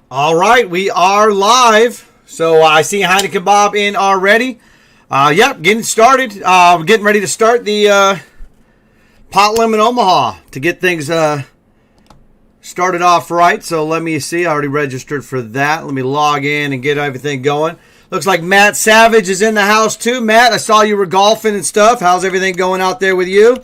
All right, we are live. So I see Heineken Bob in already. Yep, getting started. We're getting ready to start the Pot Limit Omaha to get things started off right. So let me see. I already registered for that. Let me log in and get everything going. Looks like Matt Savage is in the house too. Matt, I saw you were golfing and stuff. How's everything going out there with you?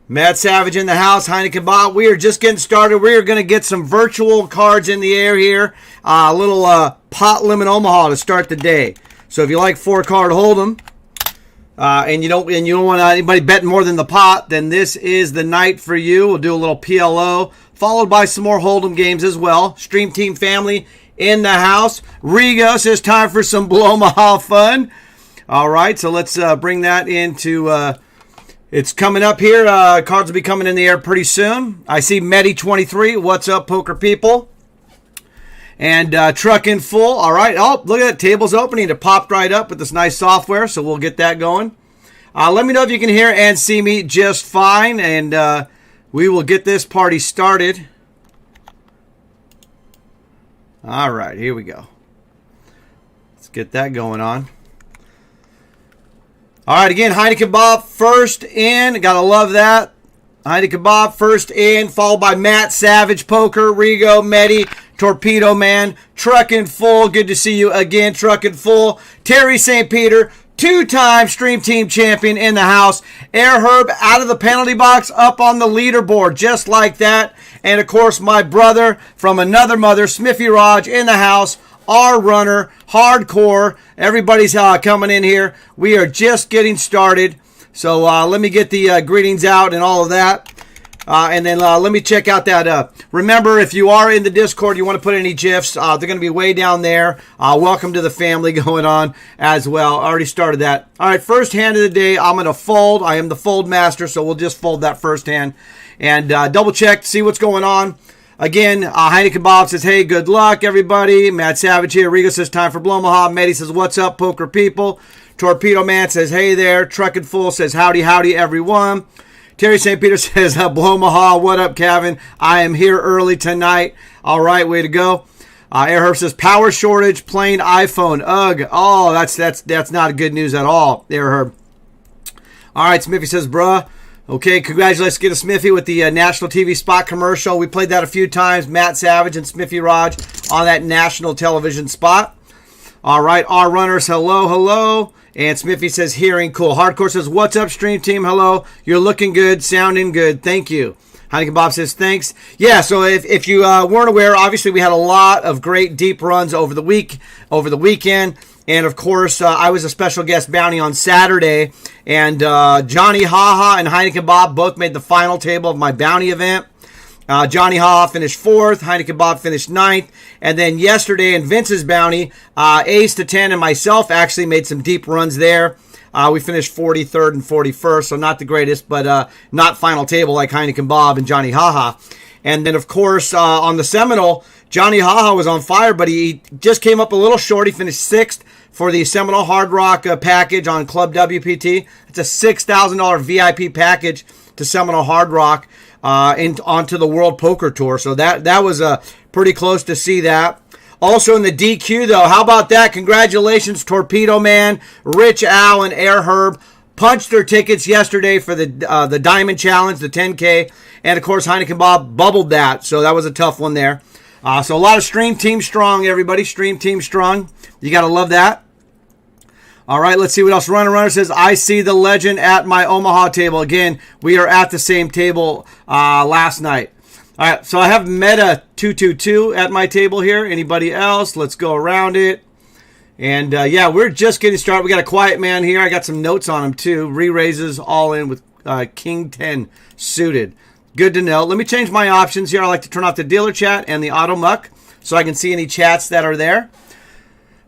Matt Savage in the house, Heineken Bob. We are just getting started. We are going to get some virtual cards in the air here. A little Pot Limit Omaha to start the day. So if you like 4-card hold'em, and you don't want anybody betting more than the pot, then this is the night for you. We'll do a little PLO, followed by some more hold'em games as well. Stream Team family in the house. Rigo says time for some Blue Omaha fun. All right, so let's bring that into. It's coming up here. Cards will be coming in the air pretty soon. I see Medi23. What's up, poker people? And Truckin' Full. All right. Oh, look at that. Table's opening. It popped right up with this nice software, so we'll get that going. Let me know if you can hear and see me just fine, and we will get this party started. All right. Here we go. Let's get that going on. All right, again, Heineken Bob first in. Gotta love that. Heineken Bob first in, followed by Matt Savage, Poker, Rigo, Medi, Torpedo Man, Truckin' Full. Good to see you again, Truckin' Full. Terry St. Peter, 2-time Stream Team champion in the house. Air Herb out of the penalty box, up on the leaderboard, just like that. And, of course, my brother from another mother, Smithy Raj, in the house. Our runner, hardcore. Everybody's coming in here. We are just getting started. So let me get the greetings out and all of that. And then let me check out that. Remember, if you are in the Discord, you want to put any GIFs, they're going to be way down there. Welcome to the family going on as well. I already started that. All right, first hand of the day, I'm going to fold. I am the fold master, so we'll just fold that first hand. And double check to see what's going on. Again, Heineken Bob says, hey, good luck, everybody. Matt Savage here. Rigo says, time for Blue Omaha. Medi says, what's up, poker people? Torpedo Man says, hey there. Truckin' Full says, howdy, howdy, everyone. Terry St. Peter says, Blue Omaha, what up, Kevin? I am here early tonight. All right, way to go. Air Herb says, power shortage, plain iPhone. Ugh. Oh, that's not good news at all, Air Herb. All right, Smithy says, bruh. Okay, congratulations to Smithy with the national TV spot commercial. We played that a few times. Matt Savage and Smithy Raj on that national television spot. All right, our runners, hello, hello. And Smithy says, hearing cool. Hardcore says, what's up, Stream Team? Hello. You're looking good, sounding good. Thank you. Heineken Bob says, thanks. Yeah, so if you weren't aware, obviously we had a lot of great deep runs over the weekend. And, of course, I was a special guest bounty on Saturday. And Johnny Haha and Heineken Bob both made the final table of my bounty event. Johnny Haha finished 4th. Heineken Bob finished 9th. And then yesterday in Vince's bounty, Ace to 10 and myself actually made some deep runs there. We finished 43rd and 41st, so not the greatest, but not final table like Heineken Bob and Johnny Haha. And then, of course, on the Seminole, Johnny Haha was on fire, but he just came up a little short. He finished 6th for the Seminole Hard Rock package on Club WPT. It's a $6,000 VIP package to Seminole Hard Rock onto the World Poker Tour. So that was pretty close to see that. Also in the DQ, though, how about that? Congratulations, Torpedo Man, Rich Al, and Air Herb. Punched their tickets yesterday for the Diamond Challenge, the 10K. And, of course, Heineken Bob bubbled that. So that was a tough one there. So a lot of Stream Team strong, everybody. Stream Team strong. You got to love that. All right, let's see what else. Runner says, I see the legend at my Omaha table. Again, we are at the same table last night. All right, so I have Meta 222 at my table here. Anybody else? Let's go around it. And, yeah, we're just getting started. We got a quiet man here. I got some notes on him, too. Re-raises all in with King 10 suited. Good to know. Let me change my options here. I like to turn off the dealer chat and the auto muck so I can see any chats that are there.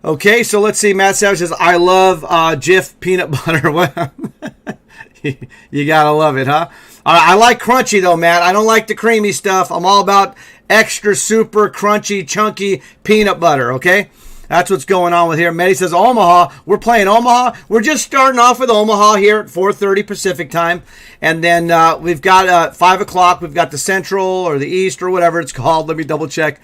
Okay, so let's see. Matt Savage says, I love Jif peanut butter. You got to love it, huh? I like crunchy, though, Matt. I don't like the creamy stuff. I'm all about extra super crunchy, chunky peanut butter, okay? That's what's going on with here. Medi says Omaha. We're playing Omaha. We're just starting off with Omaha here at 4:30 Pacific time. And then we've got 5 o'clock. We've got the Central or the East or whatever it's called. Let me double check.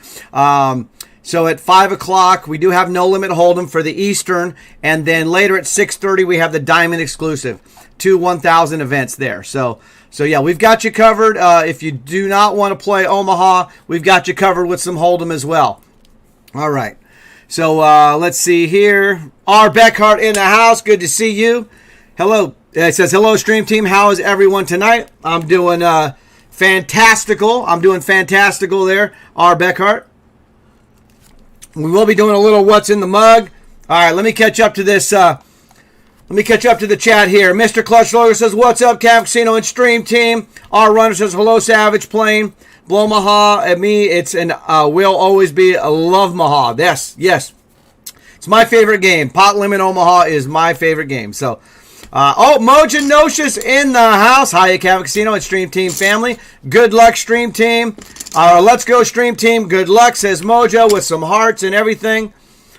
So at 5 o'clock, we do have No Limit Hold'em for the Eastern. And then later at 6:30, we have the Diamond Exclusive. 2 1,000 events there. So yeah, we've got you covered. If you do not want to play Omaha, we've got you covered with some Hold'em as well. All right. So let's see here. R. Beckhart in the house. Good to see you. Hello. It says, hello, Stream Team. How is everyone tonight? I'm doing fantastical. I'm doing fantastical there, R. Beckhart. We will be doing a little what's in the mug. All right, let me catch up to this. Let me catch up to the chat here. Mr. Clutch Lawyer says, what's up, Cav Casino and Stream Team? R. Runner says, hello, Savage Plane. Blow Maha. At me, it's and will always be a love Maha. Yes. It's my favorite game. Pot Limit Omaha is my favorite game. So, Moja Notious in the house. Hiya, Cav Casino and Stream Team family. Good luck, Stream Team. Let's go, Stream Team. Good luck, says Mojo, with some hearts and everything.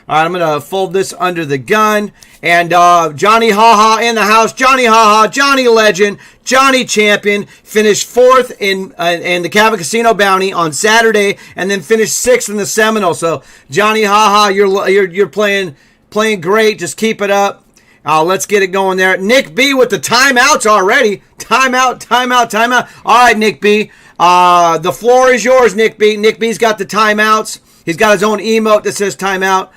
All right, I'm going to fold this under the gun. And Johnny Haha in the house. Johnny Haha, Johnny Legend, Johnny Champion. Finished 4th in the Cav Casino Bounty on Saturday, and then finished 6th in the Seminole. So Johnny Haha, you're playing great. Just keep it up. Let's get it going there. Nick B with the timeouts already. Timeout. All right, Nick B. The floor is yours, Nick B. Nick B's got the timeouts. He's got his own emote that says timeout.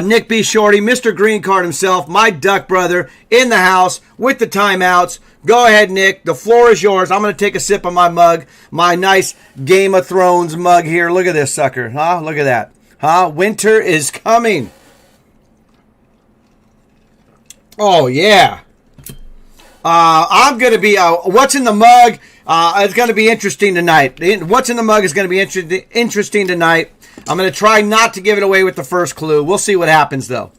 Nick B. Shorty, Mr. Green Card himself, my duck brother, in the house with the timeouts. Go ahead, Nick. The floor is yours. I'm going to take a sip of my mug, my nice Game of Thrones mug here. Look at this sucker. Huh? Look at that. Huh? Winter is coming. Oh, yeah. I'm going to be, what's in the mug? It's going to be interesting tonight. What's in the mug is going to be interesting tonight. I'm going to try not to give it away with the first clue. We'll see what happens, though.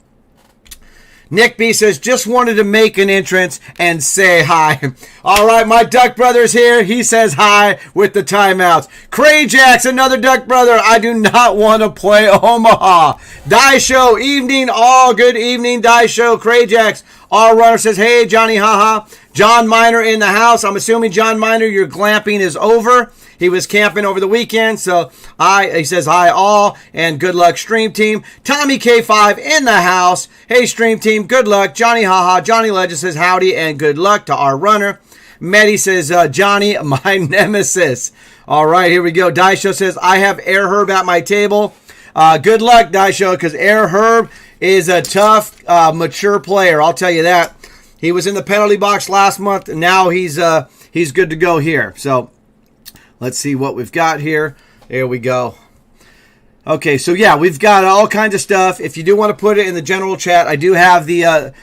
Nick B says, just wanted to make an entrance and say hi. All right, my Duck Brother's here. He says hi with the timeouts. Crayjax, another Duck Brother. I do not want to play Omaha. Die Show, evening. All good evening, Die Show. Crayjax. All Runner says, hey, Johnny Haha. John Miner in the house. I'm assuming, John Miner, your glamping is over. He was camping over the weekend, so he says hi all, and good luck, Stream Team. Tommy K5 in the house. Hey, Stream Team, good luck. Johnny Haha, Johnny Legend says howdy, and good luck to our runner. Medi says, Johnny, my nemesis. All right, here we go. Daisho says, I have Air Herb at my table. Good luck, Daisho, because Air Herb is a tough, mature player. I'll tell you that. He was in the penalty box last month, and now he's good to go here. So let's see what we've got here. There we go. Okay, so yeah, we've got all kinds of stuff. If you do want to put it in the general chat, I do have the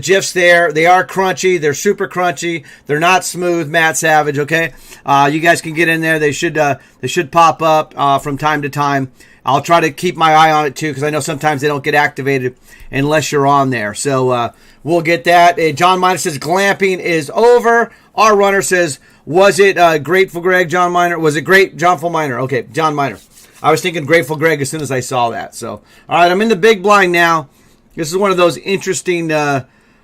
GIFs there. They are crunchy. They're super crunchy. They're not smooth, Matt Savage, okay? You guys can get in there. They should pop up from time to time. I'll try to keep my eye on it too, because I know sometimes they don't get activated unless you're on there. So we'll get that. John Miner says glamping is over. Our runner says, was it Grateful Greg, John Miner? Was it great, John Full Miner? Okay, John Miner. I was thinking Grateful Greg as soon as I saw that. So, all right, I'm in the big blind now. This is one of those interesting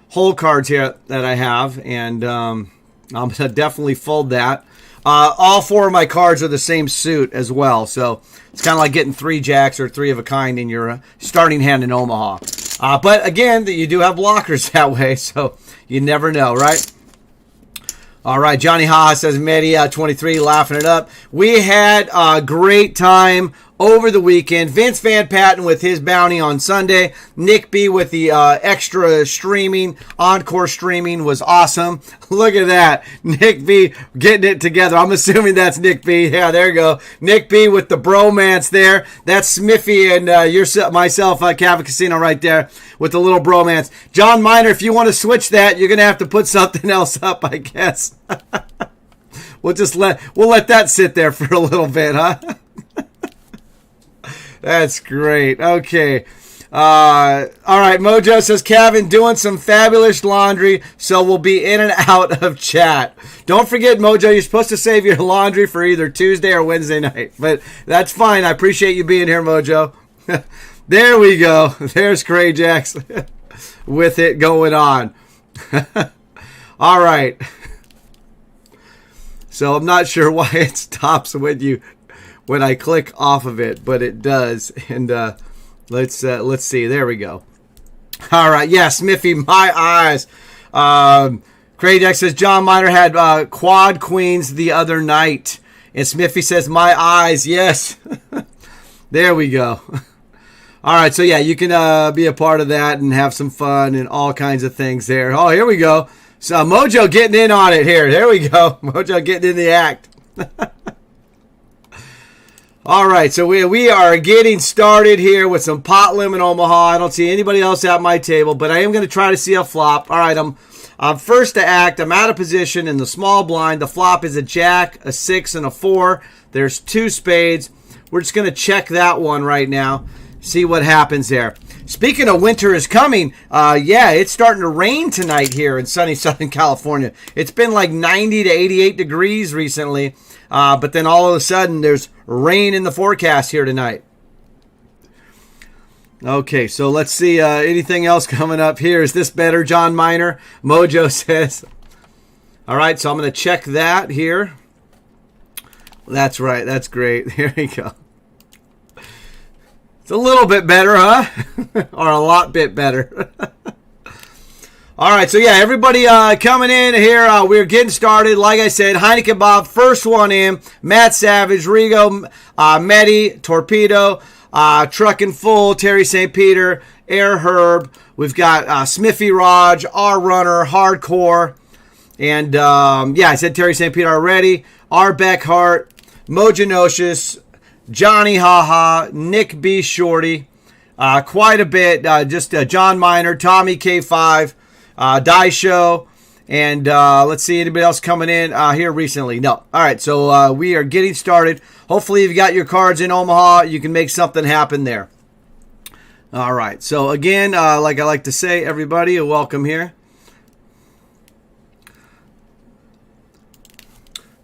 hole cards here that I have, and I'm going to definitely fold that. All 4 of my cards are the same suit as well, so it's kind of like getting 3 jacks or 3 of a kind in your starting hand in Omaha. But again, you do have blockers that way, so you never know, right? All right, Johnny Ha says, Medi 23, laughing it up. We had a great time over the weekend. Vince Van Patten with his bounty on Sunday. Nick B with the extra streaming, encore streaming was awesome. Look at that. Nick B getting it together. I'm assuming that's Nick B. Yeah, there you go. Nick B with the bromance there. That's Smithy and myself, Cav Casino right there with the little bromance. John Miner, if you want to switch that, you're going to have to put something else up, I guess. We'll let that sit there for a little bit, huh? That's great. Okay. All right. Mojo says, Kevin, doing some fabulous laundry, so we'll be in and out of chat. Don't forget, Mojo, you're supposed to save your laundry for either Tuesday or Wednesday night. But that's fine. I appreciate you being here, Mojo. There we go. There's Crajax with it going on. All right. So I'm not sure why it stops when I click off of it, but it does. And let's see. There we go. All right. Yeah, Smithy, my eyes. Crajax says John Miner had quad queens the other night. And Smithy says, my eyes. Yes. There we go. All right, so yeah, you can be a part of that and have some fun and all kinds of things there. Oh, here we go. So Mojo getting in on it here. There we go. Mojo getting in the act. All right, so we are getting started here with some pot limit Omaha. I don't see anybody else at my table, but I am going to try to see a flop. All right, I'm first to act. I'm out of position in the small blind. The flop is a jack, a 6, and a 4. There's 2 spades. We're just going to check that one right now. See what happens there. Speaking of winter is coming, yeah, it's starting to rain tonight here in sunny Southern California. It's been like 90 to 88 degrees recently, but then all of a sudden there's rain in the forecast here tonight. Okay, so let's see anything else coming up here. Is this better, John Miner? Mojo says. All right, so I'm going to check that here. That's right. That's great. Here we go. It's a little bit better, huh? Or a lot bit better. All right, so yeah, everybody coming in here. We're getting started. Like I said, Heineken Bob, first one in. Matt Savage, Rigo, Medi, Torpedo, Truckin' Full, Terry St. Peter, Air Herb. We've got Smithy Raj, R Runner, Hardcore. And yeah, I said Terry St. Peter already. R Beckhart, Mojanocious, Johnny Haha, Nick B. Shorty, quite a bit. Just John Miner, Tommy K5, Die Show, and let's see anybody else coming in here recently. No. All right, so we are getting started. Hopefully you've got your cards in Omaha. You can make something happen there. All right, so again, like I like to say, everybody, welcome here.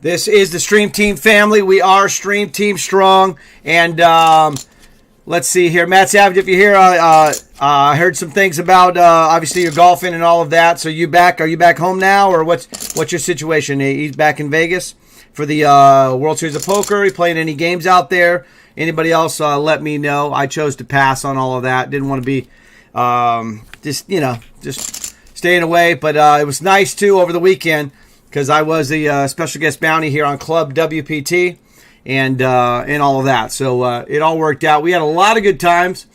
This is the Stream Team family. We are Stream Team strong. And let's see here. Matt Savage, if you're here, I heard some things about, obviously, your golfing and all of that. So you back? Are you back home now? Or what's your situation? He's back in Vegas for the World Series of Poker. Are you playing any games out there? Anybody else, let me know. I chose to pass on all of that. Didn't want to be just staying away. But it was nice, too, over the weekend, because I was the special guest bounty here on Club WPT and all of that. So it all worked out. We had a lot of good times.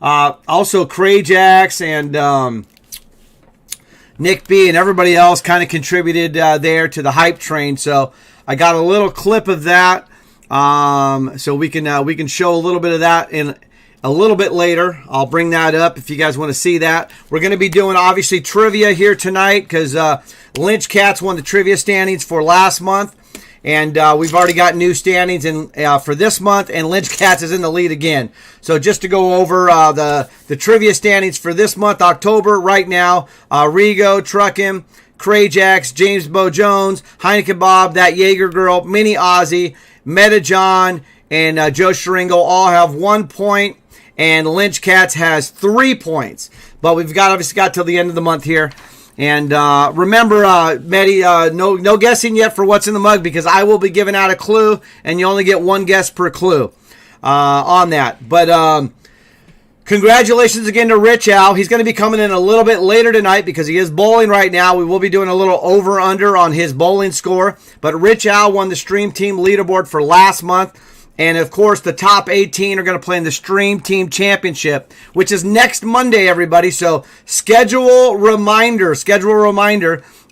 Also, Crajax and Nick B and everybody else kind of contributed there to the hype train. So I got a little clip of that. So we can show a little bit of that in a little bit later. I'll bring that up if you guys want to see that. We're going to be doing, obviously, trivia here tonight because Lynch Cats won the trivia standings for last month. And we've already got new standings for this month, and Lynch Cats is in the lead again. So just to go over the trivia standings for this month, October, right now, Rigo, Truckin', Crajax, James Bo Jones, Heineken Bob, That Jaeger Girl, Mini Ozzy, Meta John, and Joe Sharingo all have 1 point, and Lynch Cats has 3 points. But we've obviously got till the end of the month here. And remember, Medi, no guessing yet for what's in the mug because I will be giving out a clue, and you only get 1 guess per clue on that. But congratulations again to Rich Al. He's going to be coming in a little bit later tonight because he is bowling right now. We will be doing a little over-under on his bowling score. But Rich Al won the Stream Team leaderboard for last month. And, of course, the top 18 are going to play in the Stream Team Championship, which is next Monday, everybody. So schedule reminder,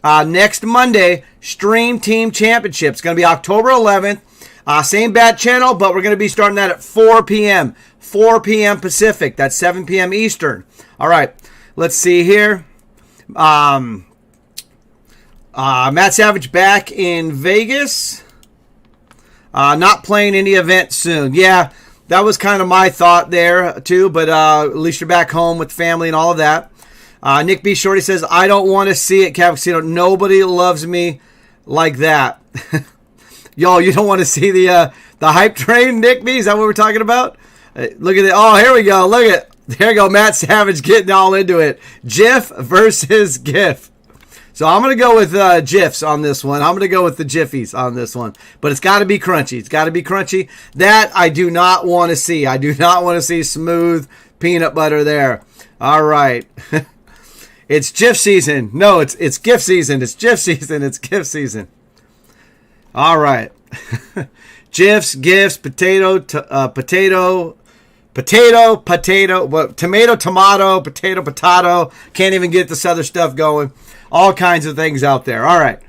next Monday, Stream Team Championship. It's going to be October 11th. Same bat channel, but we're going to be starting that at 4 p.m. 4 p.m. Pacific. That's 7 p.m. Eastern. All right, let's see here. Matt Savage back in Vegas. Not playing any event soon. Yeah, that was kind of my thought there, too. But at least you're back home with family and all of that. Nick B. Shorty says, I don't want to see it, Cav Casino. Nobody loves me like that. Y'all, you don't want to see the hype train, Nick B? Is that what we're talking about? Look at it. Oh, here we go. Look at there you go. Matt Savage getting all into it. GIF versus GIF. So I'm going to go with GIFs on this one. I'm going to go with the Jiffies on this one. But it's got to be crunchy. It's got to be crunchy. That I do not want to see. I do not want to see smooth peanut butter there. All right. It's GIF season. No, it's GIF season. It's GIF season. It's GIF season. All right. GIFs, GIFs, potato, tomato, potato. Can't even get this other stuff going. All kinds of things out there. All right.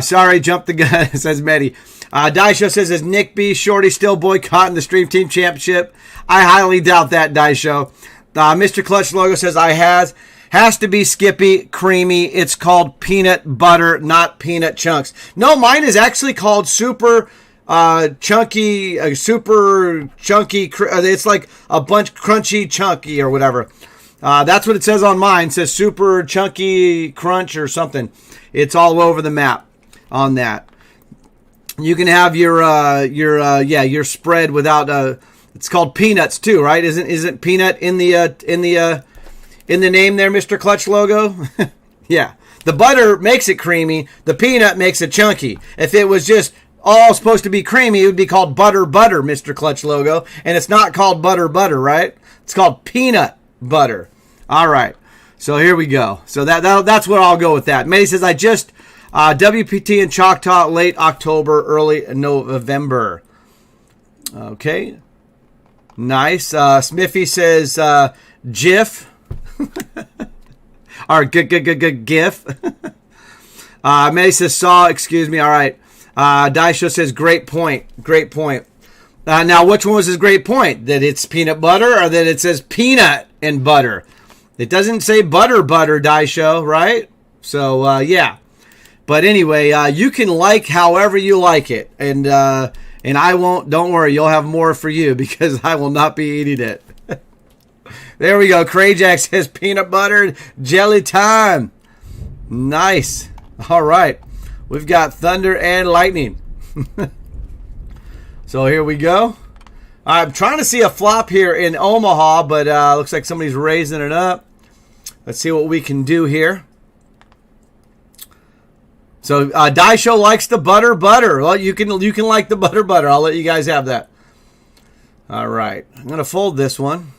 Sorry, jumped the gun, says Mehdi. Daisho says, is Nick B. Shorty still boycotting the Stream Team Championship? I highly doubt that, Daisho. Mr. Clutch Logo says, has to be Skippy Creamy. It's called peanut butter, not peanut chunks. No, mine is actually called super chunky. It's like a bunch crunchy chunky or whatever. That's what it says on mine. It says super chunky crunch or something. It's all over the map on that. You can have your spread without it's called peanuts too, right? Isn't peanut in the name there, Mr. Clutch Logo? Yeah. The butter makes it creamy. The peanut makes it chunky. If it was just all supposed to be creamy, it would be called butter, Mr. Clutch Logo. And it's not called butter, right? It's called peanut butter. All right. So here we go. So that's what I'll go with that. May says, I just WPT in Choctaw late October, early November. Okay. Nice. Smiffy says GIF. Or GIF. May says saw, excuse me. All right. Daisho says great point. Great point. Now, which one was his great point? That it's peanut butter or that it says peanut and butter? It doesn't say butter, Daisho, right? So, yeah. But anyway, you can like however you like it. And I won't, don't worry, you'll have more for you because I will not be eating it. There we go. Crayjack says peanut butter jelly time. Nice. All right. We've got thunder and lightning. So here we go. I'm trying to see a flop here in Omaha, but looks like somebody's raising it up. Let's see what we can do here. So Daisho likes the butter. Well, you can like the butter. I'll let you guys have that. All right. I'm going to fold this one.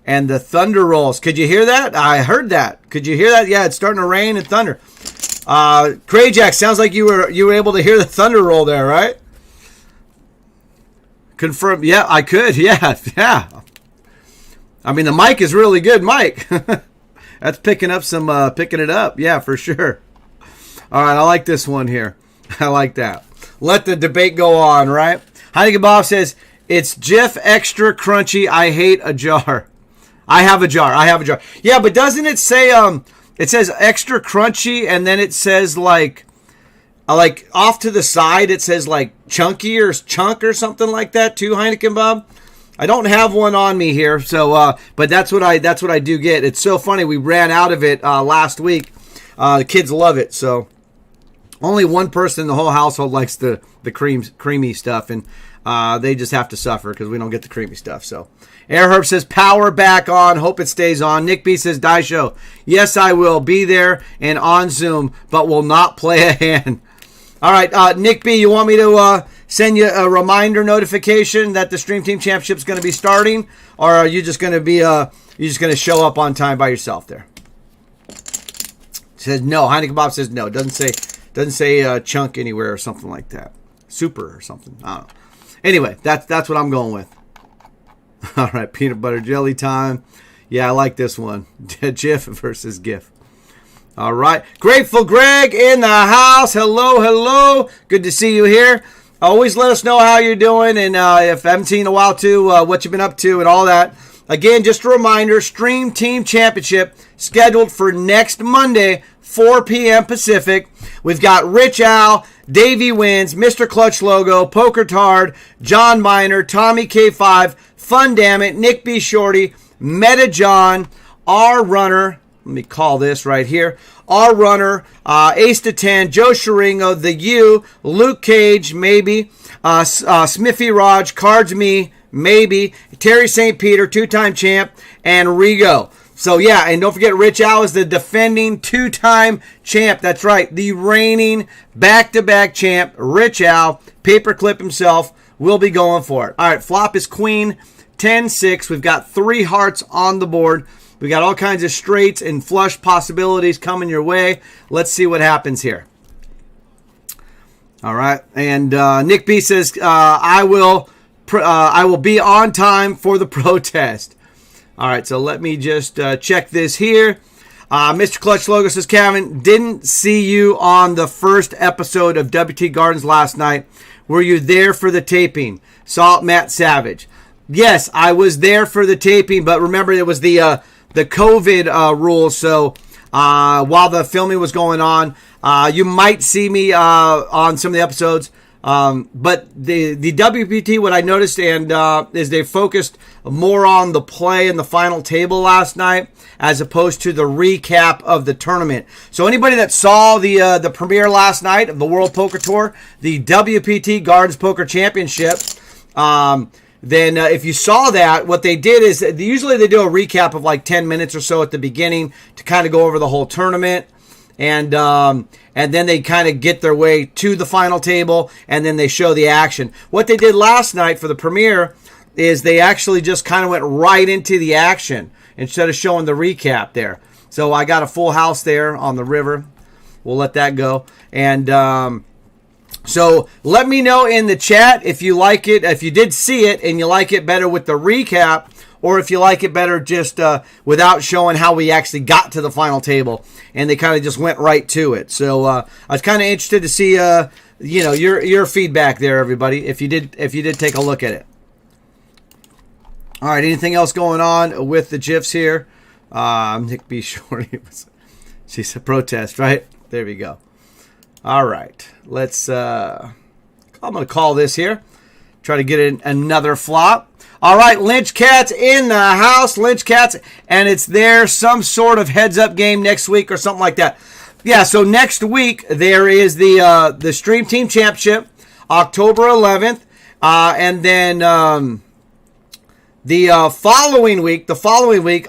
And the thunder rolls. Could you hear that? I heard that. Could you hear that? Yeah, it's starting to rain and thunder. Crayjack, sounds like you were able to hear the thunder roll there, right? Confirm. Yeah, I could. Yeah. I mean, the mic is really good, mic. That's picking it up. Yeah, for sure. All right, I like this one here. I like that. Let the debate go on, right? Heineken Bob says, it's Jif extra crunchy. I hate a jar. I have a jar. Yeah, but doesn't it say, it says extra crunchy and then it says like off to the side, it says like chunky or chunk or something like that too, Heineken Bob? I don't have one on me here, so but that's what I do get. It's so funny. We ran out of it last week. The kids love it, so only one person in the whole household likes the creamy stuff, and they just have to suffer because we don't get the creamy stuff. So Airherb says power back on. Hope it stays on. Nick B says Daisho. Yes, I will be there and on Zoom, but will not play a hand. All right, Nick B, you want me to send you a reminder notification that the Stream Team Championship is going to be starting, or are you just going to be show up on time by yourself there? Says no. Heineken Bob says no. Doesn't say chunk anywhere or something like that. Super or something. I don't know. Anyway, that's what I'm going with. All right, peanut butter jelly time. Yeah, I like this one. Jif versus GIF. All right. Grateful Greg in the house. Hello. Good to see you here. Always let us know how you're doing, and if I haven't seen you in a while too, what you've been up to and all that. Again, just a reminder, Stream Team Championship scheduled for next Monday, 4 p.m. Pacific. We've got Rich Al, Davey Wins, Mr. Clutch Logo, Poker Tard, John Miner, Tommy K5, Fun Damn It, Nick B. Shorty, Meta John, R Runner, Let me call this right here. Our runner, ace to 10, Joe Sharingo, the U, Luke Cage, maybe, Smithy Raj, Cards Me, maybe, Terry St. Peter, two-time champ, and Rigo. So, yeah, and don't forget, Rich Al is the defending two-time champ. That's right, the reigning back-to-back champ, Rich Al, paperclip himself, will be going for it. All right, flop is queen, 10-6. We've got 3 hearts on the board. We got all kinds of straights and flush possibilities coming your way. Let's see what happens here. All right, and Nick B says, I will be on time for the protest. All right, so let me just check this here. Mr. Clutch Logo says, Kevin, didn't see you on the first episode of WT Gardens last night. Were you there for the taping? Saw Matt Savage. Yes, I was there for the taping, but remember it was the COVID rules. So while the filming was going on, you might see me on some of the episodes. But the WPT, what I noticed is they focused more on the play in the final table last night as opposed to the recap of the tournament. So anybody that saw the premiere last night of the World Poker Tour, the WPT Gardens Poker Championship, then if you saw that, what they did is usually they do a recap of like 10 minutes or so at the beginning to kind of go over the whole tournament. And then they kind of get their way to the final table, and then they show the action. What they did last night for the premiere is they actually just kind of went right into the action instead of showing the recap there. So I got a full house there on the river. We'll let that go. And so let me know in the chat if you like it, if you did see it and you like it better with the recap, or if you like it better just without showing how we actually got to the final table, and they kind of just went right to it. So I was kind of interested to see, your feedback there, everybody. If you did take a look at it. All right, anything else going on with the GIFs here? Nick B. Shorty, she's a protest, right? There we go. All right, let's. I'm gonna call this here. Try to get another flop. All right, Lynch Cats in the house. Lynch Cats, and it's there some sort of heads-up game next week or something like that. Yeah, so next week there is the Stream Team Championship, October 11th, and then the following week,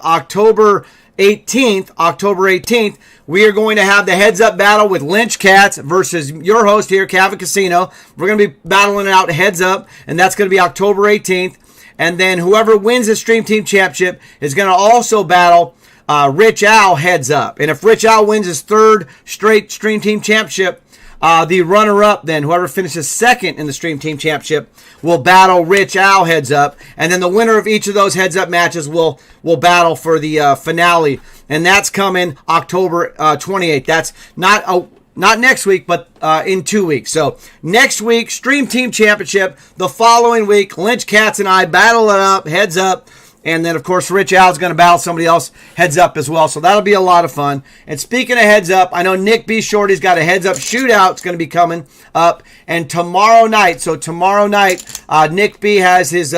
October 18th, we are going to have the heads-up battle with Lynch Cats versus your host here, Kevin Casino. We're going to be battling it out heads-up, and that's going to be October 18th. And then whoever wins the Stream Team Championship is going to also battle Rich Al heads up. And if Rich Al wins his 3rd straight Stream Team Championship, the runner-up then, whoever finishes 2nd in the Stream Team Championship, will battle Rich Al heads up. And then the winner of each of those heads-up matches will battle for the finale. And that's coming October 28th. That's not next week, but in 2 weeks. So next week, Stream Team Championship. The following week, Lynch Cats and I battle it up, heads up. And then, of course, Rich Al's going to battle somebody else heads up as well. So that'll be a lot of fun. And speaking of heads up, I know Nick B. Shorty's got a heads up shootout. It's going to be coming up. And tomorrow night, Nick B. has his,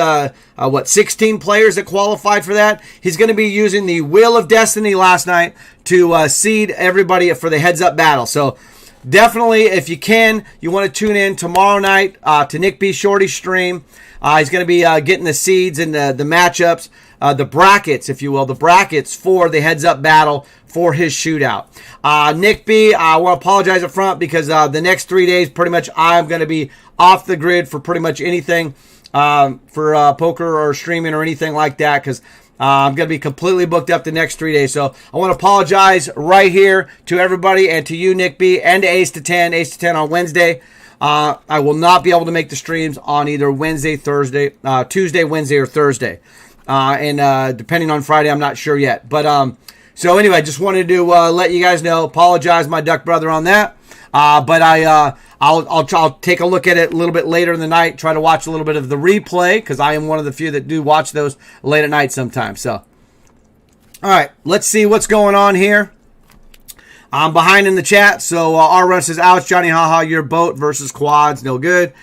16 players that qualified for that. He's going to be using the Wheel of Destiny last night to seed everybody for the heads up battle. So definitely, if you can, you want to tune in tomorrow night to Nick B. Shorty's stream. He's going to be getting the seeds and the matchups, the brackets, if you will, the brackets for the heads-up battle for his shootout. Nick B., I want to apologize up front because the next 3 days, pretty much, I'm going to be off the grid for pretty much anything for poker or streaming or anything like that because I'm going to be completely booked up the next 3 days. So I want to apologize right here to everybody and to you, Nick B., and to Ace to 10 on Wednesday. I will not be able to make the streams on either Tuesday, Wednesday, or Thursday. And depending on Friday, I'm not sure yet. But so anyway, just wanted to let you guys know. Apologize, my duck brother, on that. But I'll take a look at it a little bit later in the night. Try to watch a little bit of the replay because I am one of the few that do watch those late at night sometimes. So, all right, let's see what's going on here. I'm behind in the chat, so R-Run says, ouch, Johnny, haha, your boat versus quads, no good.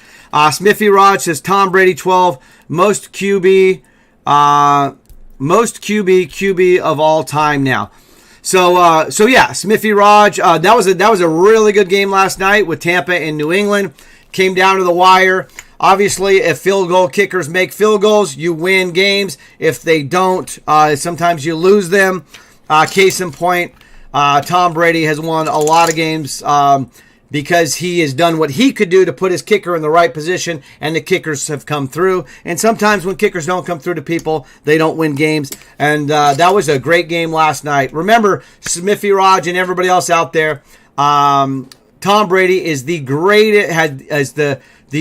Smithy Rod says, Tom Brady 12, most QB of all time now. So yeah, Smithy Raj. That was a really good game last night with Tampa and New England. Came down to the wire. Obviously, if field goal kickers make field goals, you win games. If they don't, sometimes you lose them. Case in point, Tom Brady has won a lot of games because he has done what he could do to put his kicker in the right position, and the kickers have come through. And sometimes when kickers don't come through to people, they don't win games. And that was a great game last night. Remember, Smithy Raj and everybody else out there, Tom Brady is the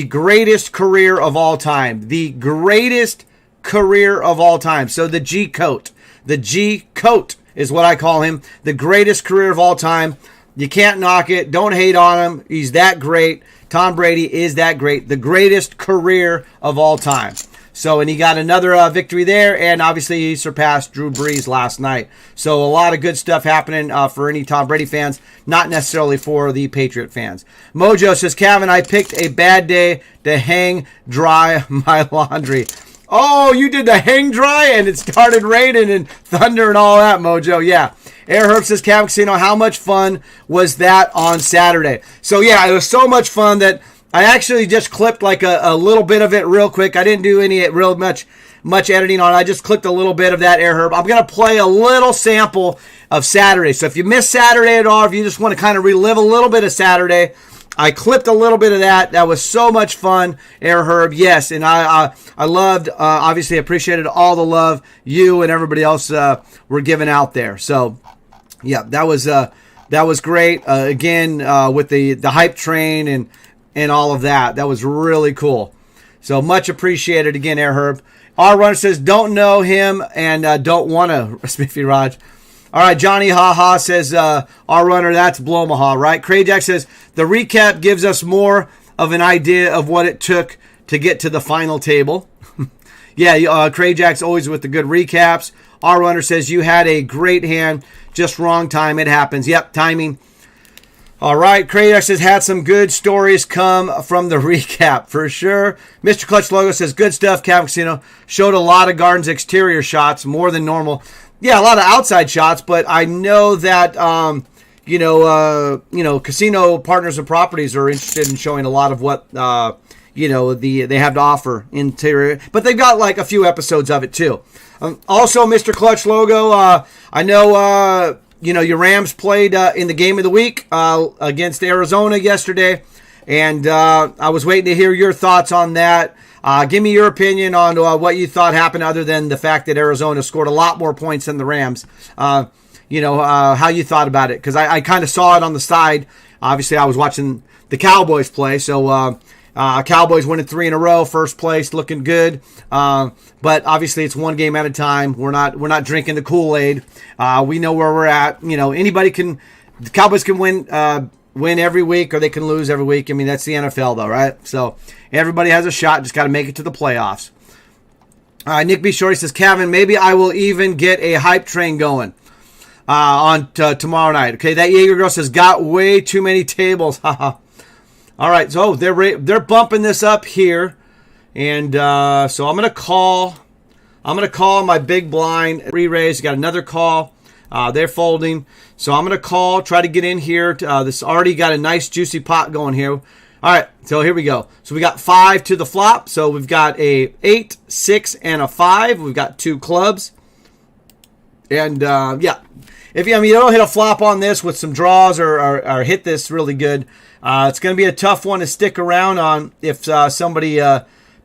greatest career of all time. The greatest career of all time. So the G-Coat. The G-Coat is what I call him. The greatest career of all time. You can't knock it. Don't hate on him. He's that great. Tom Brady is that great. The greatest career of all time. So, and he got another victory there, and obviously he surpassed Drew Brees last night. So a lot of good stuff happening for any Tom Brady fans, not necessarily for the Patriot fans. Mojo says, Kevin, I picked a bad day to hang dry my laundry. Oh, you did the hang dry, and it started raining and thunder and all that, Mojo. Yeah. Air Herb says, Kevin Casino, how much fun was that on Saturday? So, yeah, it was so much fun that I actually just clipped like a little bit of it real quick. I didn't do any real much editing on it. I just clipped a little bit of that, Air Herb. I'm going to play a little sample of Saturday. So if you missed Saturday at all, if you just want to kind of relive a little bit of Saturday, I clipped a little bit of that. That was so much fun, Air Herb. Yes, and I loved, obviously appreciated all the love you and everybody else were giving out there. So, yeah, that was great. Again, with the hype train and all of that. That was really cool. So much appreciated again, Air Herb. R Runner says, don't know him and don't want to, Smithy Raj. All right, Johnny Haha says, R Runner, that's Blomaha, right? Crayjack says, the recap gives us more of an idea of what it took to get to the final table. Yeah, Crayjack's always with the good recaps. R Runner says, you had a great hand, just wrong time. It happens. Yep, timing. All right, Kratos has had some good stories come from the recap, for sure. Mr. Clutch Logo says, good stuff, Cavern Casino. Showed a lot of Garden's exterior shots, more than normal. Yeah, a lot of outside shots, but I know that, casino partners and properties are interested in showing a lot of what, they have to offer interior. But they've got like a few episodes of it, too. Also, Mr. Clutch Logo, I know... your Rams played in the game of the week against Arizona yesterday, and I was waiting to hear your thoughts on that. Give me your opinion on what you thought happened other than the fact that Arizona scored a lot more points than the Rams. How you thought about it, because I kind of saw it on the side. Obviously, I was watching the Cowboys play, so Cowboys winning 3 in a row, first place, looking good. But obviously, it's one game at a time. We're not drinking the Kool-Aid. We know where we're at. Anybody can. The Cowboys can win every week, or they can lose every week. I mean, that's the NFL, though, right? So everybody has a shot. Just got to make it to the playoffs. All right, Nick B. Shorty says, Kevin, maybe I will even get a hype train going on tomorrow night. Okay, that Jaeger girl says, got way too many tables. Haha. All right, so they're bumping this up here, and so I'm gonna call my big blind re-raise. Got another call. They're folding, so I'm gonna call. Try to get in here. This already got a nice juicy pot going here. All right, so here we go. So we got 5 to the flop. So we've got a 8, 6, and a 5. We've got 2 clubs, and if you don't hit a flop on this with some draws or hit this really good. It's going to be a tough one to stick around on if somebody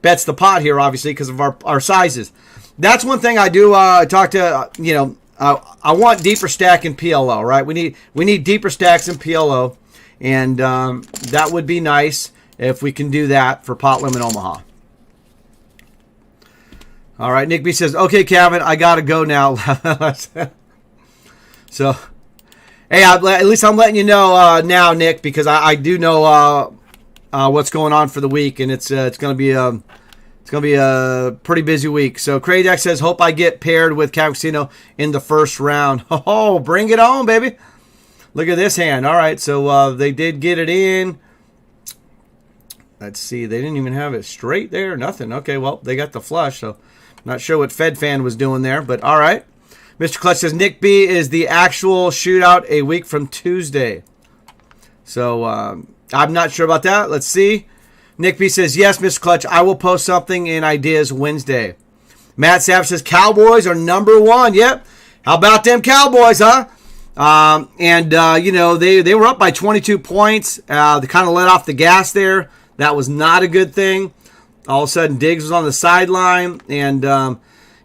bets the pot here, obviously, because of our sizes. That's one thing I do talk to, I want deeper stack in PLO, right? We need deeper stacks in PLO, and that would be nice if we can do that for Pot Limit Omaha. All right, Nick B says, okay, Kevin, I got to go now. So... Hey, at least I'm letting you know now, Nick, because I do know what's going on for the week, and it's going to be a pretty busy week. So Krajak says, hope I get paired with Casino in the first round. Oh, bring it on, baby! Look at this hand. All right, so they did get it in. Let's see, they didn't even have it straight there. Nothing. Okay, well they got the flush, so not sure what Fed fan was doing there, but all right. Mr. Clutch says Nick B is the actual shootout a week from Tuesday. So I'm not sure about that. Let's see. Nick B says, yes, Mr. Clutch, I will post something in Ideas Wednesday. Matt Savage says Cowboys are number one. Yep. How about them Cowboys, huh? You know, they were up by 22 points. They kind of let off the gas there. That was not a good thing. All of a sudden, Diggs was on the sideline. And,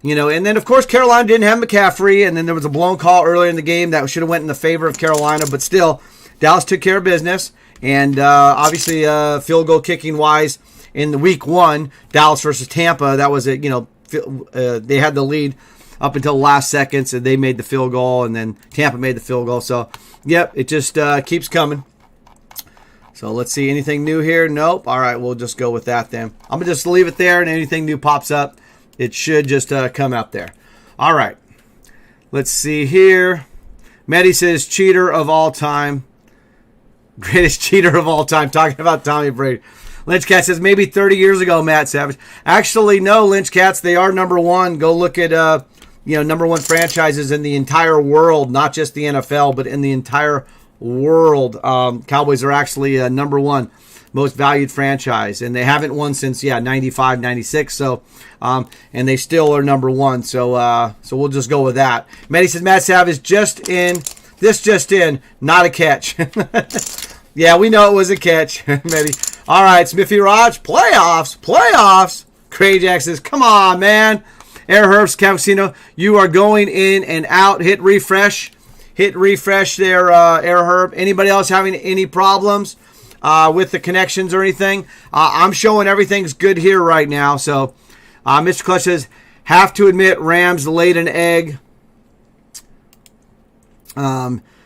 you know, and then, of course, Carolina didn't have McCaffrey. And then there was a blown call earlier in the game that should have went in the favor of Carolina. But still, Dallas took care of business. And obviously, field goal kicking-wise, in the week one, Dallas versus Tampa, that was it. You know, they had the lead up until the last seconds, and they made the field goal, and then Tampa made the field goal. So, yep, it just keeps coming. So let's see, anything new here? Nope. All right, we'll just go with that then. I'm going to just leave it there, and anything new pops up, it should just come out there. All right. Let's see here. Mehdi says, cheater of all time. Greatest cheater of all time. Talking about Tommy Brady. Lynch Cat says, maybe 30 years ago, Matt Savage. Actually, no, Lynch Cats, they are number one. Go look at, number one franchises in the entire world, not just the NFL, but in the entire world. Cowboys are actually number one most valued franchise, and they haven't won since 95, 96. So and they still are number one. So we'll just go with that. Maddie says Matt Savage just in, not a catch. Yeah, we know it was a catch, Maddie. All right, Smithy Raj, playoffs. Craig Jack says, come on, man. Air Herbs Cappuccino, you are going in and out. Hit refresh there, Air Herb. Anybody else having any problems with the connections or anything? I'm showing everything's good here right now. So Mr. Clutch says, have to admit Rams laid an egg.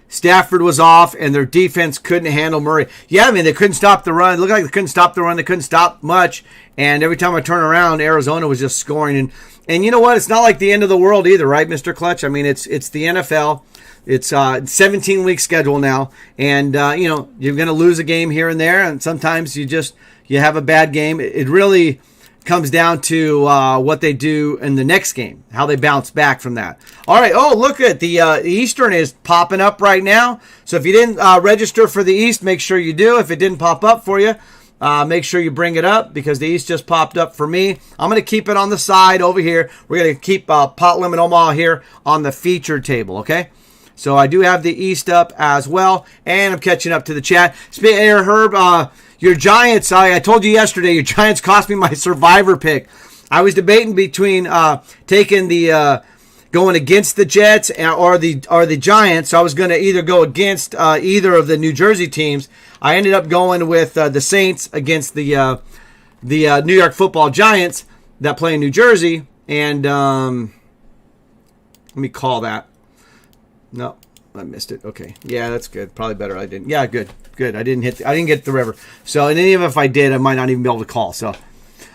Stafford was off, and their defense couldn't handle Murray. Yeah, I mean, they couldn't stop the run. It looked like they couldn't stop the run. They couldn't stop much. And every time I turn around, Arizona was just scoring. And you know what? It's not like the end of the world either, right, Mr. Clutch? I mean, it's the NFL. It's 17-week schedule now. And, you're going to lose a game here and there. And sometimes you have a bad game. It really comes down to what they do in the next game, how they bounce back from that. All right. Oh, look at the Eastern is popping up right now. So if you didn't register for the East, make sure you do. If it didn't pop up for you, make sure you bring it up because the East just popped up for me. I'm going to keep it on the side over here. We're going to keep Pot Limit Omaha here on the featured table, okay? So I do have the East up as well, and I'm catching up to the chat. Air Herb, your Giants, I told you yesterday, your Giants cost me my survivor pick. I was debating between taking the going against the Jets or the Giants. So I was going to either go against either of the New Jersey teams. I ended up going with the Saints against the New York Football Giants that play in New Jersey. And let me call that. No, I missed it. Okay. Yeah, that's good. Probably better I didn't. Yeah, good. I didn't get the river. So in any event, if I did, I might not even be able to call. So,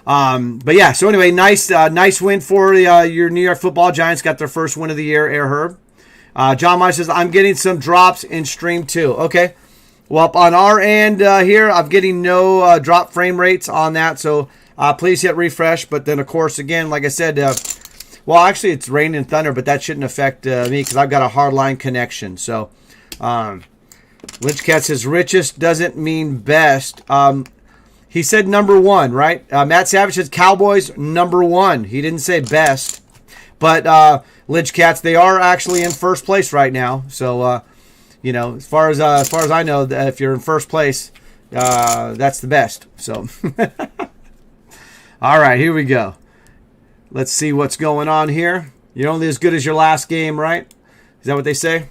but yeah. So anyway, nice win for your New York Football Giants. Got their first win of the year. Air Herb. John Meyer says I'm getting some drops in stream too. Okay. Well, on our end here, I'm getting no drop frame rates on that. So please hit refresh. But then of course, again, like I said. Well, actually, it's rain and thunder, but that shouldn't affect me because I've got a hardline connection. So, Lynch Cat says richest doesn't mean best. He said number one, right? Matt Savage says Cowboys number one. He didn't say best, but Lynch Cats, they are actually in first place right now. So, as far as I know, if you're in first place, that's the best. So, all right, here we go. Let's see what's going on here. You're only as good as your last game, right? Is that what they say?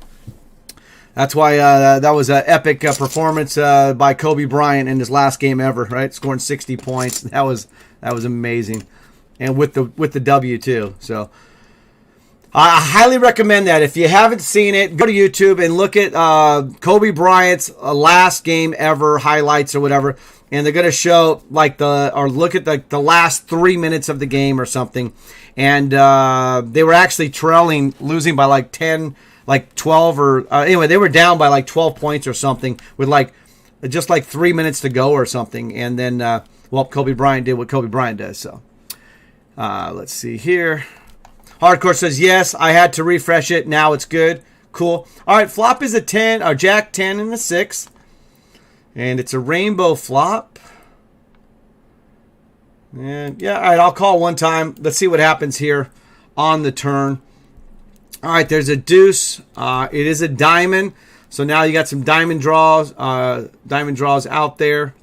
That's why that was an epic performance by Kobe Bryant in his last game ever, right? Scoring 60 points. That was amazing, and with the W too. So I highly recommend that. If you haven't seen it, go to YouTube and look at Kobe Bryant's last game ever highlights or whatever. And they're going to show look at the last 3 minutes of the game or something. And they were actually losing by like 10, like 12 or anyway, they were down by like 12 points or something with just 3 minutes to go or something. And then, Kobe Bryant did what Kobe Bryant does. So let's see here. Hardcore says, yes, I had to refresh it. Now it's good. Cool. All right, flop is a 10, or Jack 10 and a 6. And it's a rainbow flop. And yeah, all right, I'll call one time. Let's see what happens here on the turn. All right, there's a deuce. It is a diamond. So now you got some diamond draws out there.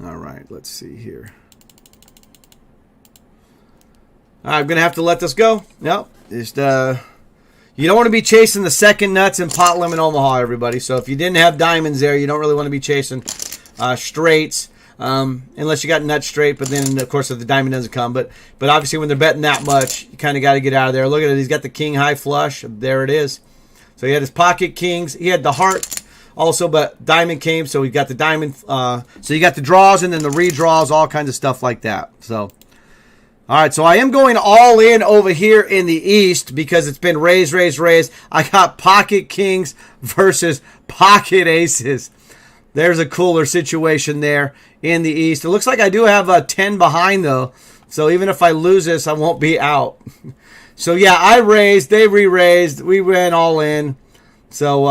All right, let's see here. All right, I'm going to have to let this go. Yep. Just, you don't want to be chasing the second nuts in pot limit Omaha, everybody. So if you didn't have diamonds there, you don't really want to be chasing straights. Unless you got nut straight, but then of course if the diamond doesn't come, but obviously when they're betting that much, you kind of got to get out of there. Look at it, he's got the king high flush. There it is. So he had his pocket kings. He had the heart also, but diamond came, so he got the diamond. So you got the draws and then the redraws, all kinds of stuff like that. So all right, so I am going all in over here in the East because it's been raise. I got pocket kings versus pocket aces. There's a cooler situation there in the East. It looks like I do have a 10 behind, though. So even if I lose this, I won't be out. So, yeah, I raised. They re-raised. We went all in. So,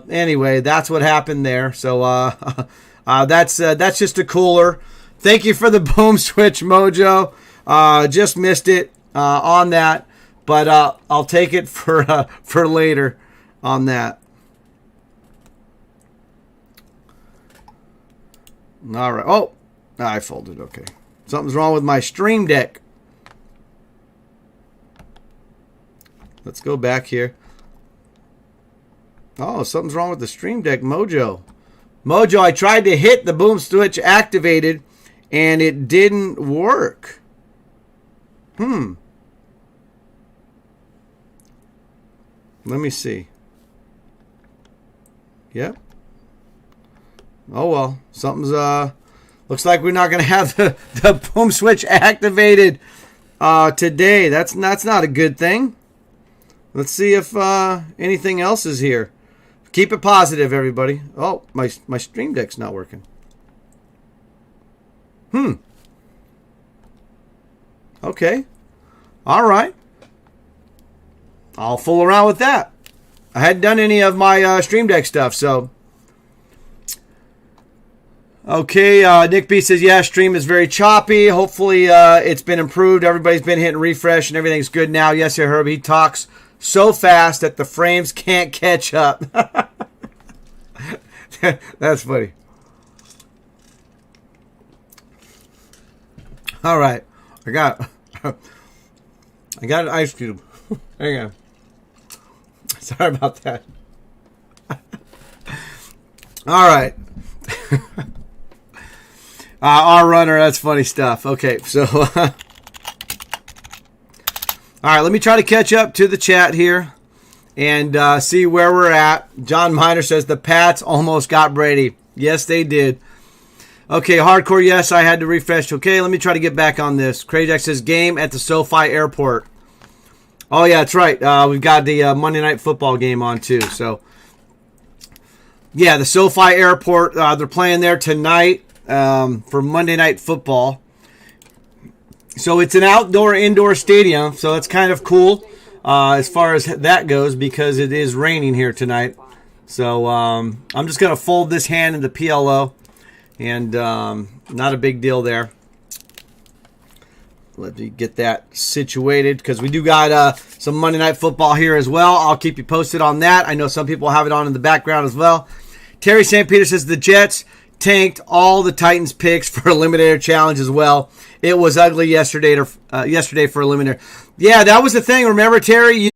anyway, that's what happened there. So, that's just a cooler. Thank you for the boom switch, Mojo. Just missed it on that. But I'll take it for later on that. All right. Oh, I folded. Okay. Something's wrong with my stream deck. Let's go back here. Oh, something's wrong with the stream deck, Mojo. Mojo, I tried to hit the boom switch activated, and it didn't work. Let me see. Yep. Oh, well, something's, looks like we're not going to have the boom switch activated today. That's not a good thing. Let's see if anything else is here. Keep it positive, everybody. Oh, my stream deck's not working. Okay. All right. I'll fool around with that. I hadn't done any of my stream deck stuff, so... Okay, Nick B says, yeah, stream is very choppy. Hopefully it's been improved. Everybody's been hitting refresh and everything's good now. Yes, sir, Herb. He talks so fast that the frames can't catch up. That's funny. All right. I got an ice cube. Hang on. Sorry about that. All right. Our runner, that's funny stuff. Okay, so all right, let me try to catch up to the chat here and see where we're at. John Miner says the Pats almost got Brady. Yes, they did. Okay, hardcore, yes, I had to refresh. Okay, let me try to get back on this. Crazy X says game at the SoFi Airport. Oh, yeah, that's right. We've got the Monday Night Football game on, too. So, yeah, the SoFi Airport, they're playing there tonight for Monday Night Football. So, it's an outdoor-indoor stadium, so it's kind of cool as far as that goes because it is raining here tonight. So, I'm just going to fold this hand in the PLO, and not a big deal there. Let me get that situated because we do got some Monday Night Football here as well. I'll keep you posted on that. I know some people have it on in the background as well. Terry St. Peter says the Jets tanked all the Titans picks for Eliminator Challenge as well. It was ugly yesterday for Eliminator. Yeah, that was the thing. Remember, Terry?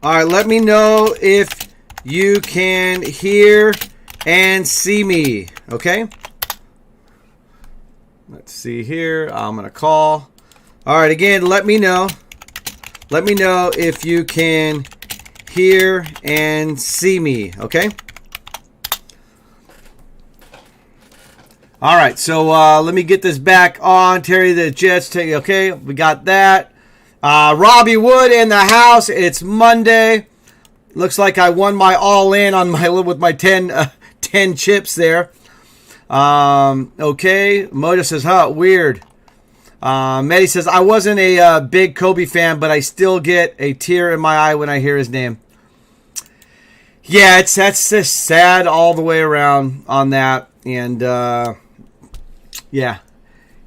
All right, let me know if you can hear and see me, okay? Let's see here. I'm going to call. All right, again, let me know. Let me know if you can hear and see me, okay? All right, so let me get this back on. Terry the Jets. Okay, we got that. Robbie Wood in the house. It's Monday. Looks like I won my all-in on my with my 10 chips there. Okay, Mojo says, huh, weird. Mehdi says, I wasn't a big Kobe fan, but I still get a tear in my eye when I hear his name. Yeah, that's just sad all the way around on that. And, yeah.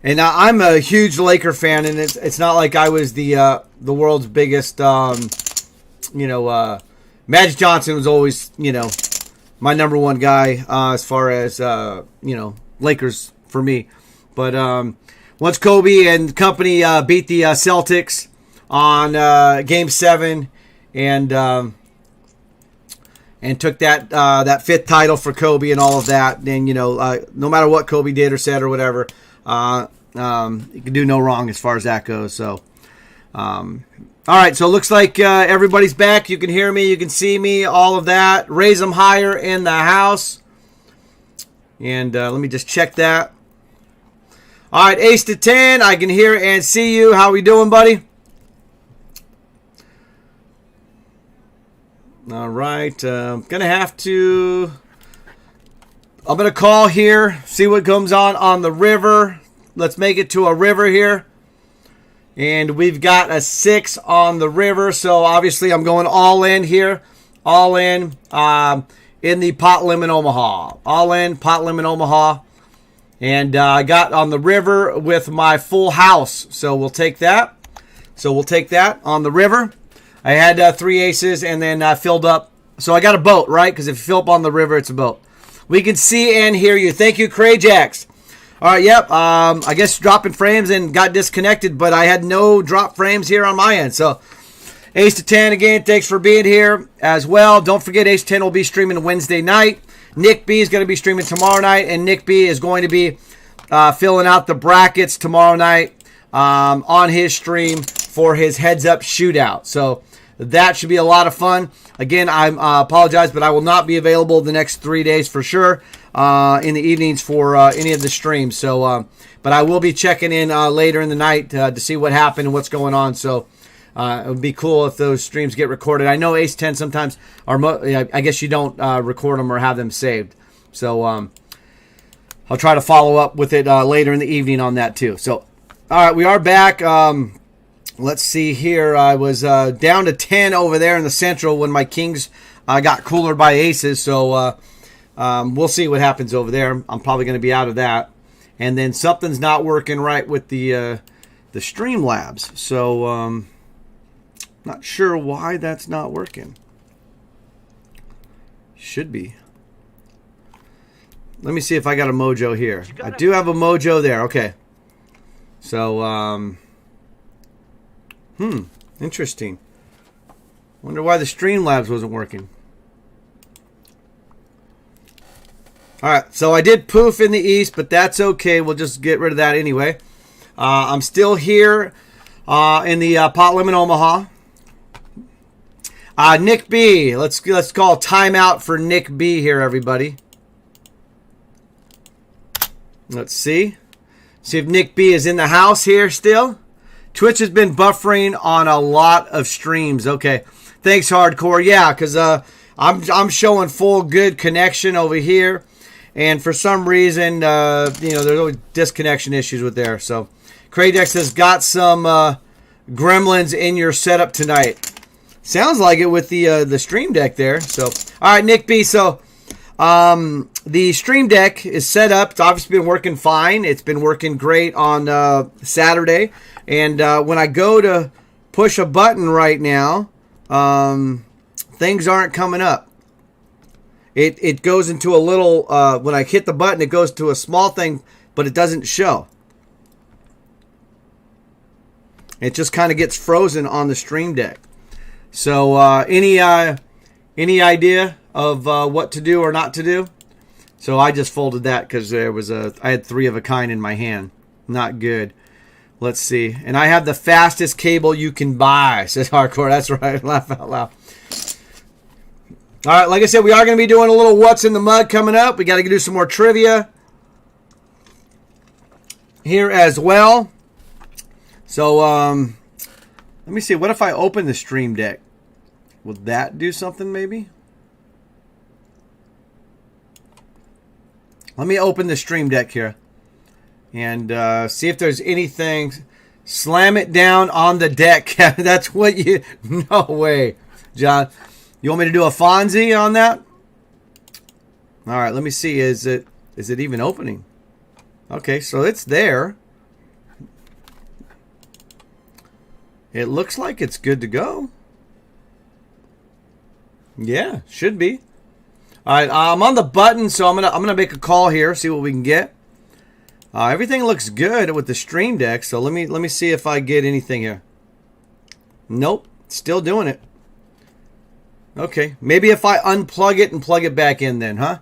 And I'm a huge Laker fan, and it's not like I was the world's biggest, Magic Johnson was always, my number one guy as far as, Lakers for me. But once Kobe and company beat the Celtics on Game 7 and took that fifth title for Kobe and all of that, then, no matter what Kobe did or said or whatever, you can do no wrong as far as that goes. So, all right, so it looks like everybody's back. You can hear me, you can see me, all of that. Raise them higher in the house. And let me just check that. All right, Ace to 10. I can hear and see you. How we doing, buddy? All right, I'm going to call here, see what comes on the river. Let's make it to a river here. And we've got a 6 on the river, so obviously I'm going all in here. All in the pot limit Omaha. All in, pot limit Omaha. And I got on the river with my full house, so we'll take that. So we'll take that on the river. I had 3 aces and then filled up. So I got a boat, right? Because if you fill up on the river, it's a boat. We can see and hear you. Thank you, Crayjax. All right, yep. I guess dropping frames and got disconnected, but I had no drop frames here on my end. So Ace to 10 again. Thanks for being here as well. Don't forget, Ace to 10 will be streaming Wednesday night. Nick B is going to be streaming tomorrow night, and Nick B is going to be filling out the brackets tomorrow night on his stream for his heads-up shootout. So that should be a lot of fun. Again, I apologize, but I will not be available the next 3 days for sure in the evenings for any of the streams. So, but I will be checking in later in the night to see what happened and what's going on. So it would be cool if those streams get recorded. I know Ace 10 sometimes are, I guess you don't record them or have them saved. So I'll try to follow up with it later in the evening on that too. So, all right, we are back. Let's see here. I was down to 10 over there in the Central when my Kings got cooler by aces. So we'll see what happens over there. I'm probably going to be out of that. And then something's not working right with the Streamlabs. So not sure why that's not working. Should be. Let me see if I got a mojo here. I do have a mojo there. Okay. So, interesting. Wonder why the Streamlabs wasn't working. All right, so I did poof in the East, but that's okay. We'll just get rid of that anyway. I'm still here in the pot limit Omaha. Nick B. Let's call timeout for Nick B here, everybody. Let's see. See if Nick B is in the house here still. Twitch has been buffering on a lot of streams. Okay. Thanks, Hardcore. Yeah, because I'm showing full good connection over here. And for some reason, there's always disconnection issues with there. So, Craydex has got some gremlins in your setup tonight. Sounds like it with the Stream Deck there. So, all right, Nick B. So, the Stream Deck is set up. It's obviously been working fine. It's been working great on Saturday. And when I go to push a button right now, things aren't coming up. It goes into a little, when I hit the button, it goes to a small thing, but it doesn't show. It just kind of gets frozen on the Stream Deck. So any idea of what to do or not to do? So I just folded that because I had 3 of a kind in my hand. Not good. Let's see. And I have the fastest cable you can buy, says Hardcore. That's right. Laugh out loud. All right, like I said, we are going to be doing a little What's in the Mug coming up. We got to do some more trivia. here as well. So let me see. What if I open the Stream Deck? Would that do something maybe? Let me open the Stream Deck here and see if there's anything. Slam it down on the deck. That's what you... No way, John. You want me to do a Fonzie on that? All right, let me see. Is it even opening? Okay, so it's there. It looks like it's good to go. Yeah, should be. All right, I'm on the button, so I'm gonna make a call here, see what we can get. Everything looks good with the Stream Deck, so let me see if I get anything here. Nope, still doing it. Okay, maybe if I unplug it and plug it back in then, huh?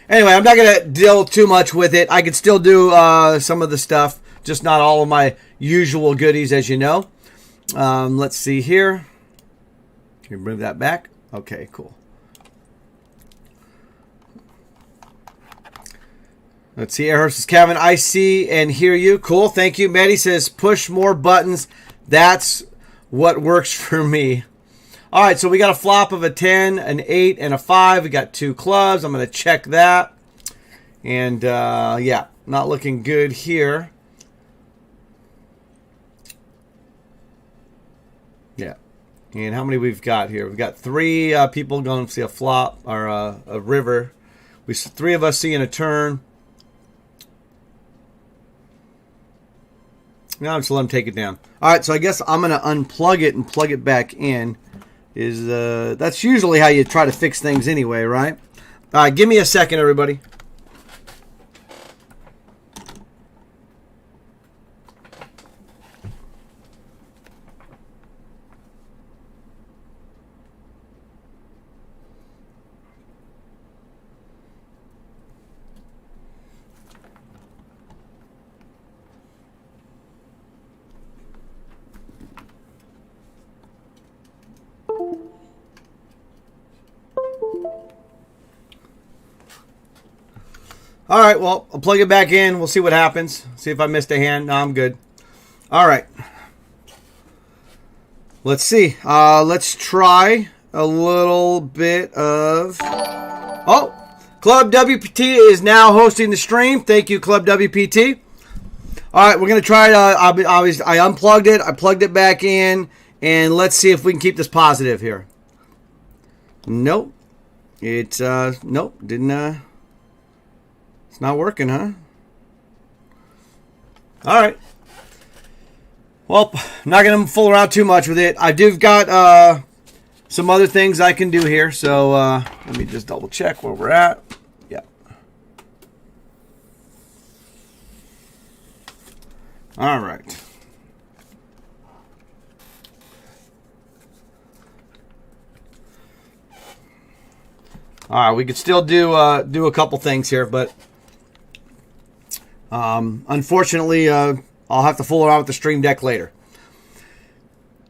Anyway, I'm not gonna deal too much with it. I can still do some of the stuff, just not all of my usual goodies, as you know. Let's see here. Can you move that back? Okay, cool. Let's see. Air says, Kevin, I see and hear you. Cool. Thank you. Maddie says, push more buttons. That's what works for me. All right. So we got a flop of a 10, an 8, and a 5. We got 2 clubs. I'm going to check that. And, yeah, not looking good here. Yeah. And how many we've got here? We've got 3 people going to see a flop or a river. 3 of us seeing a turn. Now I'm just let them take it down. All right, so I guess I'm going to unplug it and plug it back in. That's usually how you try to fix things anyway, right? All right, give me a second, everybody. All right, well, I'll plug it back in. We'll see what happens. See if I missed a hand. No, I'm good. All right. Let's see. Let's try a little bit of... Oh, Club WPT is now hosting the stream. Thank you, Club WPT. All right, we're going to try it. Obviously, I unplugged it. I plugged it back in. And let's see if we can keep this positive here. Nope. It's, nope, didn't... It's not working, huh? All right. Well, I'm not going to fool around too much with it. I do got some other things I can do here. So let me just double check where we're at. Yeah. All right. All right, we could still do a couple things here, but unfortunately, I'll have to fool around with the Stream Deck later.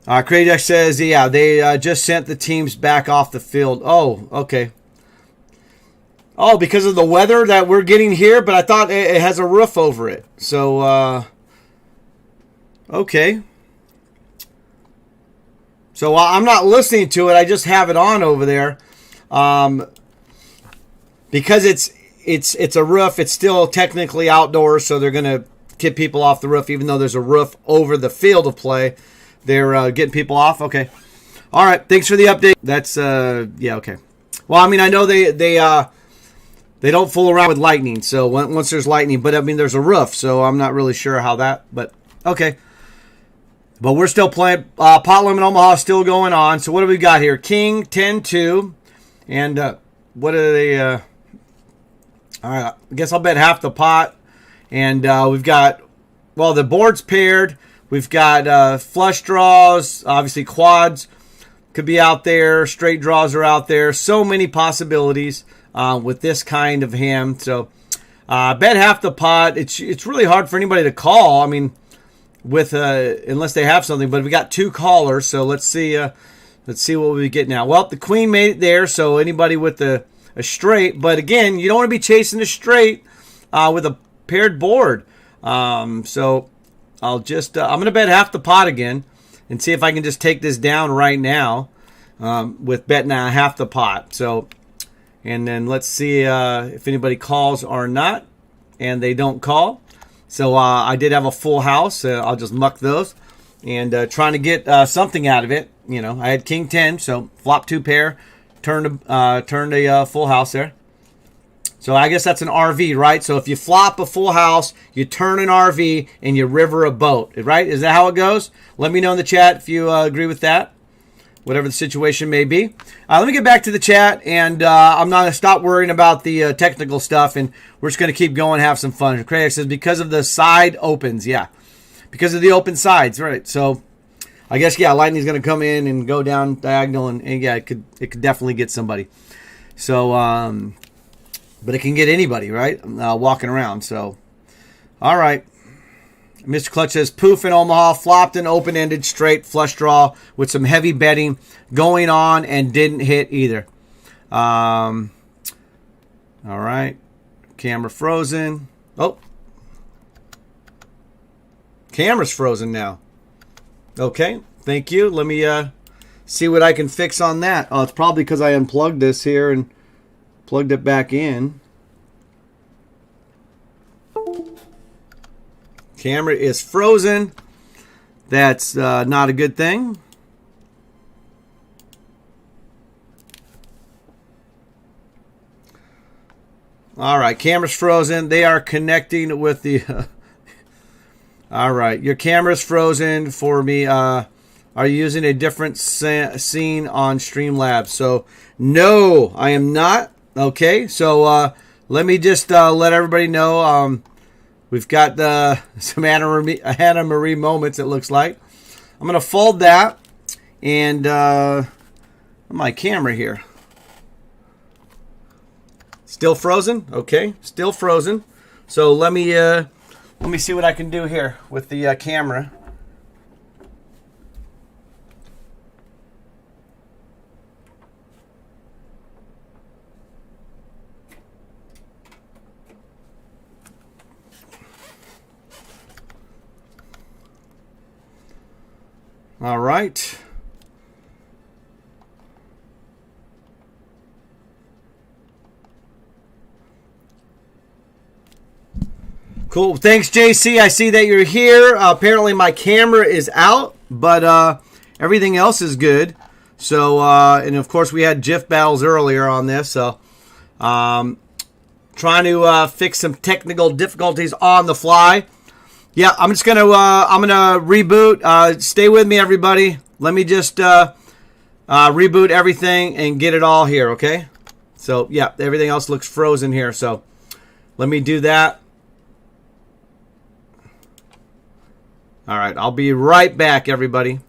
Crazy Deck says, yeah, they just sent the teams back off the field. Oh, okay. Oh, because of the weather that we're getting here, but I thought it has a roof over it. So, okay. So I'm not listening to it. I just have it on over there. Because it's a roof, it's still technically outdoors, so they're going to get people off the roof, even though there's a roof over the field of play. They're getting people off. Okay. All right. Thanks for the update. That's, yeah, okay. Well, I mean, I know they don't fool around with lightning, so once there's lightning, but I mean, there's a roof, so I'm not really sure how that, but okay. But we're still playing. Pot Limit Omaha is still going on. So what do we got here? King, 10-2. And what are they? All right, I guess I'll bet half the pot. And we've got, well, the board's paired. We've got flush draws, obviously quads could be out there. Straight draws are out there. So many possibilities with this kind of hand. So bet half the pot. It's really hard for anybody to call. I mean, with unless they have something. But we got 2 callers, so let's see what we get now. Well, the queen made it there, so anybody with a straight. But again, you don't want to be chasing a straight with a paired board. So I'll just I'm gonna bet half the pot again and see if I can just take this down right now with betting half the pot. So, and then let's see if anybody calls or not, and they don't call. So I did have a full house. I'll just muck those and trying to get something out of it. You know, I had king 10, so flop 2 pair, turned a full house there. So I guess that's an RV, right? So if you flop a full house, you turn an RV, and you river a boat, right? Is that how it goes? Let me know in the chat if you agree with that, whatever the situation may be. Let me get back to the chat, and I'm not going to stop worrying about the technical stuff, and we're just going to keep going and have some fun. Craig says, because of the side opens. Yeah, because of the open sides, right? So I guess, yeah, lightning's going to come in and go down diagonal, and yeah, it could definitely get somebody. So, but it can get anybody, right? Walking around. So, all right. Mr. Clutch says, poof in Omaha, flopped an open-ended straight flush draw with some heavy betting going on and didn't hit either. All right. Camera frozen. Oh. Camera's frozen now. Okay. Thank you. Let me see what I can fix on that. Oh, it's probably because I unplugged this here and plugged it back in. Camera is frozen. That's not a good thing. All right, camera's frozen. They are connecting with the... all right, your camera's frozen for me. Are you using a different scene on Streamlabs? So, no, I am not. Okay, so let me just let everybody know we've got some Hannah Marie moments, it looks like. I'm going to fold that and my camera here. Still frozen? Okay, still frozen. So let me see what I can do here with the camera. All right. Cool. Thanks, JC. I see that you're here. Apparently my camera is out, but everything else is good. So, and of course we had GIF battles earlier on this. So, trying to fix some technical difficulties on the fly. Yeah, I'm just gonna reboot. Stay with me, everybody. Let me just reboot everything and get it all here, okay? So yeah, everything else looks frozen here. So let me do that. All right, I'll be right back, everybody.